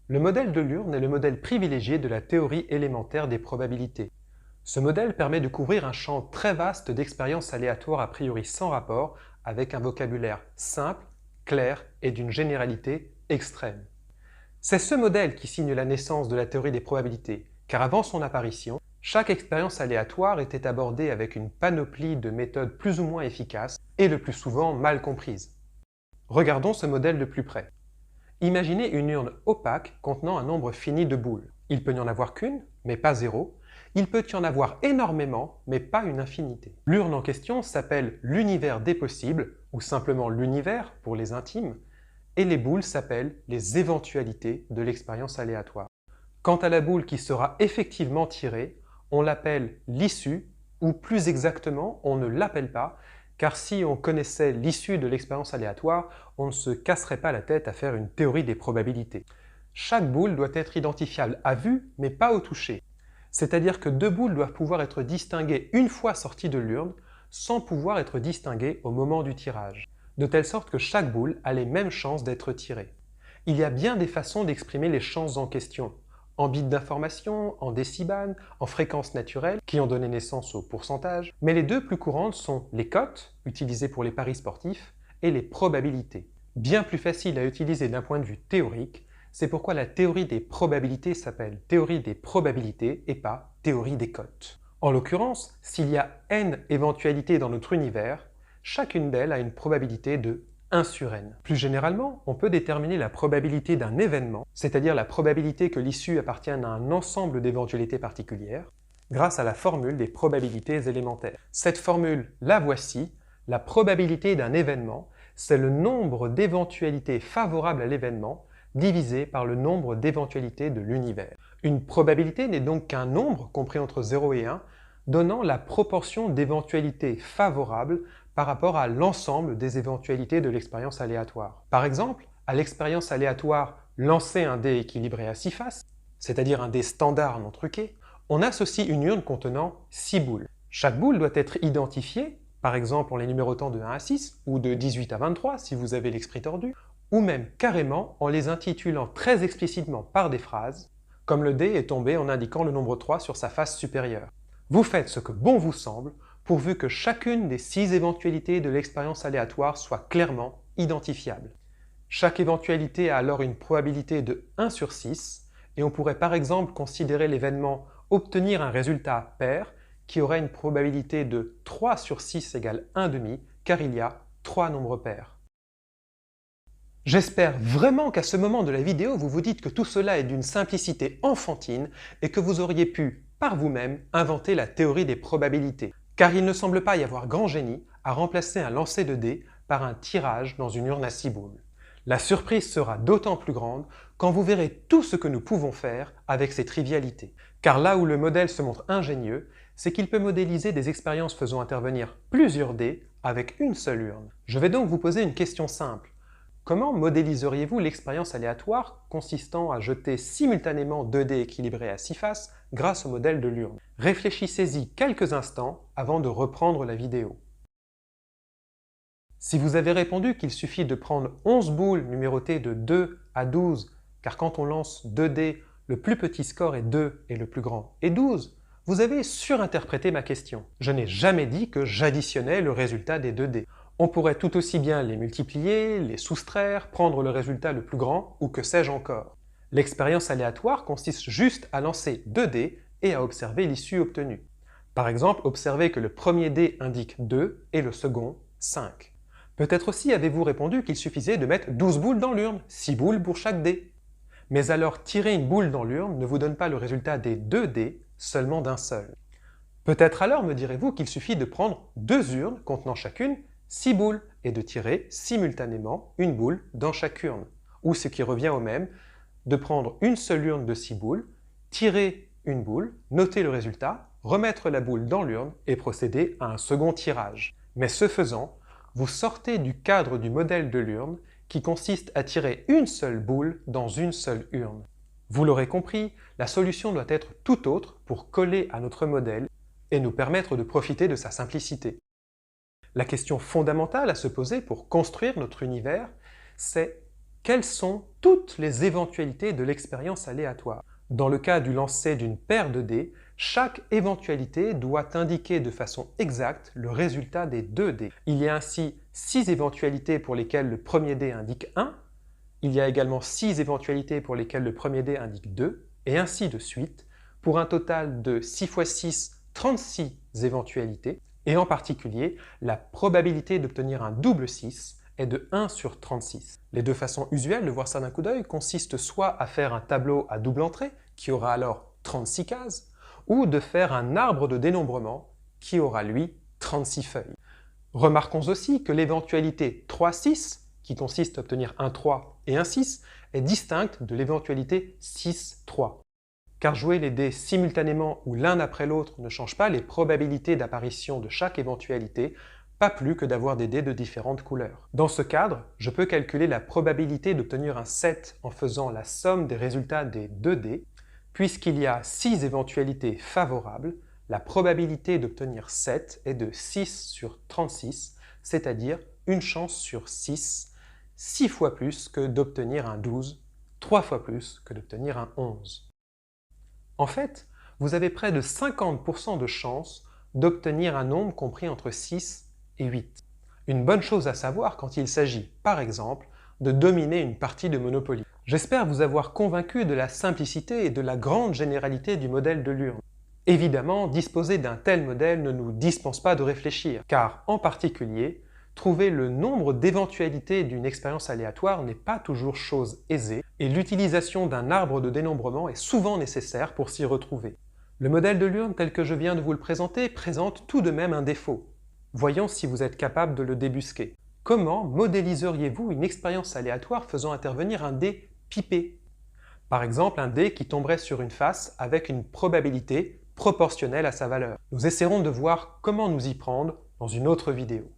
Le modèle de l'urne est le modèle privilégié de la théorie élémentaire des probabilités. Ce modèle permet de couvrir un champ très vaste d'expériences aléatoires a priori sans rapport, avec un vocabulaire simple, clair et d'une généralité extrême. C'est ce modèle qui signe la naissance de la théorie des probabilités, car avant son apparition, chaque expérience aléatoire était abordée avec une panoplie de méthodes plus ou moins efficaces et le plus souvent mal comprises. Regardons ce modèle de plus près. Imaginez une urne opaque contenant un nombre fini de boules. Il peut n'y en avoir qu'une, mais pas zéro. Il peut y en avoir énormément, mais pas une infinité. L'urne en question s'appelle l'univers des possibles, ou simplement l'univers pour les intimes, et les boules s'appellent les éventualités de l'expérience aléatoire. Quant à la boule qui sera effectivement tirée, on l'appelle l'issue, ou plus exactement, on ne l'appelle pas, car si on connaissait l'issue de l'expérience aléatoire, on ne se casserait pas la tête à faire une théorie des probabilités. Chaque boule doit être identifiable à vue, mais pas au toucher. C'est-à-dire que deux boules doivent pouvoir être distinguées une fois sorties de l'urne, sans pouvoir être distinguées au moment du tirage, de telle sorte que chaque boule a les mêmes chances d'être tirée. Il y a bien des façons d'exprimer les chances en question, en bits d'information, en décibels, en fréquences naturelles, qui ont donné naissance au pourcentage, mais les deux plus courantes sont les cotes, utilisées pour les paris sportifs, et les probabilités. Bien plus facile à utiliser d'un point de vue théorique, c'est pourquoi la théorie des probabilités s'appelle théorie des probabilités et pas théorie des cotes. En l'occurrence, s'il y a n éventualités dans notre univers, chacune d'elles a une probabilité de 1 sur n. Plus généralement, on peut déterminer la probabilité d'un événement, c'est-à-dire la probabilité que l'issue appartienne à un ensemble d'éventualités particulières, grâce à la formule des probabilités élémentaires. Cette formule, la voici, la probabilité d'un événement, c'est le nombre d'éventualités favorables à l'événement divisé par le nombre d'éventualités de l'univers. Une probabilité n'est donc qu'un nombre compris entre 0 et 1, donnant la proportion d'éventualités favorables par rapport à l'ensemble des éventualités de l'expérience aléatoire. Par exemple, à l'expérience aléatoire lancer un dé équilibré à 6 faces, c'est-à-dire un dé standard non truqué, on associe une urne contenant 6 boules. Chaque boule doit être identifiée, par exemple en les numérotant de 1 à 6, ou de 18 à 23 si vous avez l'esprit tordu, ou même carrément en les intitulant très explicitement par des phrases, comme le dé est tombé en indiquant le nombre 3 sur sa face supérieure. Vous faites ce que bon vous semble, pourvu que chacune des 6 éventualités de l'expérience aléatoire soit clairement identifiable. Chaque éventualité a alors une probabilité de 1 sur 6, et on pourrait par exemple considérer l'événement obtenir un résultat pair qui aurait une probabilité de 3 sur 6 égale 1,5, car il y a 3 nombres pairs. J'espère vraiment qu'à ce moment de la vidéo, vous vous dites que tout cela est d'une simplicité enfantine et que vous auriez pu, par vous-même, inventer la théorie des probabilités. Car il ne semble pas y avoir grand génie à remplacer un lancer de dés par un tirage dans une urne à 6 boules. La surprise sera d'autant plus grande quand vous verrez tout ce que nous pouvons faire avec ces trivialités. Car là où le modèle se montre ingénieux, c'est qu'il peut modéliser des expériences faisant intervenir plusieurs dés avec une seule urne. Je vais donc vous poser une question simple. Comment modéliseriez-vous l'expérience aléatoire consistant à jeter simultanément 2 dés équilibrés à 6 faces grâce au modèle de l'urne? Réfléchissez-y quelques instants avant de reprendre la vidéo. Si vous avez répondu qu'il suffit de prendre 11 boules numérotées de 2 à 12, car quand on lance 2 dés, le plus petit score est 2 et le plus grand est 12, vous avez surinterprété ma question. Je n'ai jamais dit que j'additionnais le résultat des 2 dés. On pourrait tout aussi bien les multiplier, les soustraire, prendre le résultat le plus grand, ou que sais-je encore. L'expérience aléatoire consiste juste à lancer 2 dés et à observer l'issue obtenue. Par exemple, observez que le premier dé indique 2 et le second 5. Peut-être aussi avez-vous répondu qu'il suffisait de mettre 12 boules dans l'urne, 6 boules pour chaque dé. Mais alors tirer une boule dans l'urne ne vous donne pas le résultat des 2 dés, seulement d'un seul. Peut-être alors me direz-vous qu'il suffit de prendre 2 urnes contenant chacune 6 boules et de tirer simultanément une boule dans chaque urne. Ou ce qui revient au même, de prendre une seule urne de 6 boules, tirer une boule, noter le résultat, remettre la boule dans l'urne et procéder à un second tirage. Mais ce faisant, vous sortez du cadre du modèle de l'urne qui consiste à tirer une seule boule dans une seule urne. Vous l'aurez compris, la solution doit être tout autre pour coller à notre modèle et nous permettre de profiter de sa simplicité. La question fondamentale à se poser pour construire notre univers, c'est quelles sont toutes les éventualités de l'expérience aléatoire? Dans le cas du lancer d'une paire de dés, chaque éventualité doit indiquer de façon exacte le résultat des 2 dés. Il y a ainsi 6 éventualités pour lesquelles le premier dé indique 1, il y a également 6 éventualités pour lesquelles le premier dé indique 2, et ainsi de suite, pour un total de 6 x 6, 36 éventualités, et en particulier, la probabilité d'obtenir un double 6 est de 1 sur 36. Les deux façons usuelles de voir ça d'un coup d'œil consistent soit à faire un tableau à double entrée, qui aura alors 36 cases, ou de faire un arbre de dénombrement, qui aura lui 36 feuilles. Remarquons aussi que l'éventualité 3-6, qui consiste à obtenir un 3 et un 6, est distincte de l'éventualité 6-3. Car jouer les dés simultanément ou l'un après l'autre ne change pas les probabilités d'apparition de chaque éventualité, pas plus que d'avoir des dés de différentes couleurs. Dans ce cadre, je peux calculer la probabilité d'obtenir un 7 en faisant la somme des résultats des 2 dés. Puisqu'il y a 6 éventualités favorables, la probabilité d'obtenir 7 est de 6 sur 36, c'est-à-dire une chance sur 6, 6 fois plus que d'obtenir un 12, 3 fois plus que d'obtenir un 11. En fait, vous avez près de 50% de chances d'obtenir un nombre compris entre 6 et 8. Une bonne chose à savoir quand il s'agit, par exemple, de dominer une partie de Monopoly. J'espère vous avoir convaincu de la simplicité et de la grande généralité du modèle de l'urne. Évidemment, disposer d'un tel modèle ne nous dispense pas de réfléchir, car en particulier, trouver le nombre d'éventualités d'une expérience aléatoire n'est pas toujours chose aisée, et l'utilisation d'un arbre de dénombrement est souvent nécessaire pour s'y retrouver. Le modèle de l'urne tel que je viens de vous le présenter présente tout de même un défaut. Voyons si vous êtes capable de le débusquer. Comment modéliseriez-vous une expérience aléatoire faisant intervenir un dé pipé? Par exemple, un dé qui tomberait sur une face avec une probabilité proportionnelle à sa valeur. Nous essaierons de voir comment nous y prendre dans une autre vidéo.